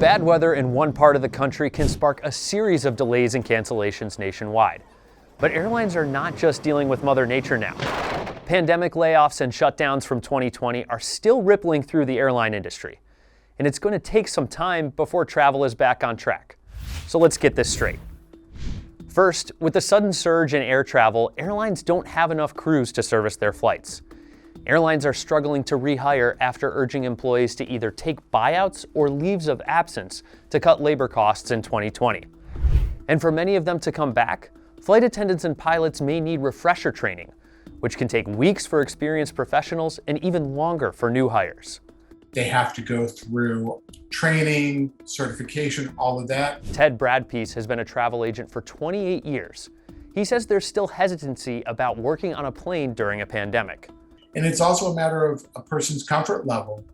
Bad weather in one part of the country can spark a series of delays and cancellations nationwide. But airlines are not just dealing with Mother Nature now. Pandemic layoffs and shutdowns from 2020 are still rippling through the airline industry. And it's going to take some time before travel is back on track. So let's get this straight. First, with the sudden surge in air travel, airlines don't have enough crews to service their flights. Airlines are struggling to rehire after urging employees to either take buyouts or leaves of absence to cut labor costs in 2020. And for many of them to come back, flight attendants and pilots may need refresher training, which can take weeks for experienced professionals and even longer for new hires. They have to go through training, certification, all of that. Ted Bradpiece has been a travel agent for 28 years. He says there's still hesitancy about working on a plane during a pandemic. And it's also a matter of a person's comfort level.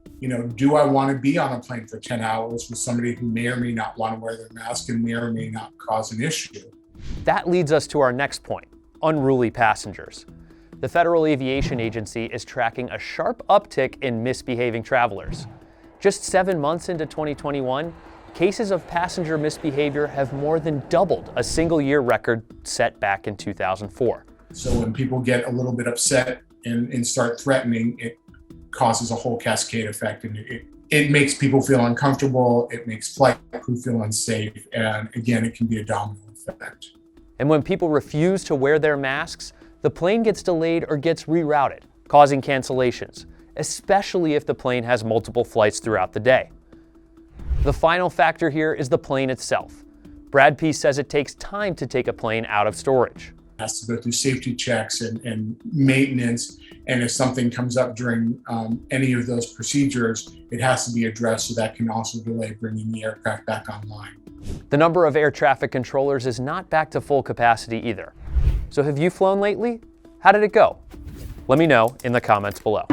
Do I want to be on a plane for 10 hours with somebody who may or may not want to wear their mask and may or may not cause an issue? That leads us to our next point, unruly passengers. The Federal Aviation Agency is tracking a sharp uptick in misbehaving travelers. Just 7 months into 2021, cases of passenger misbehavior have more than doubled a single-year record set back in 2004. So when people get a little bit upset and start threatening, it causes a whole cascade effect, and it makes people feel uncomfortable, it makes flight crew feel unsafe, and again, it can be a domino effect. And when people refuse to wear their masks, the plane gets delayed or gets rerouted, causing cancellations, especially if the plane has multiple flights throughout the day. The final factor here is the plane itself. Bradpiece says it takes time to take a plane out of storage. It has to go through safety checks and maintenance, and if something comes up during any of those procedures, it has to be addressed, so that can also delay bringing the aircraft back online. The number of air traffic controllers is not back to full capacity either. So have you flown lately? How did it go? Let me know in the comments below.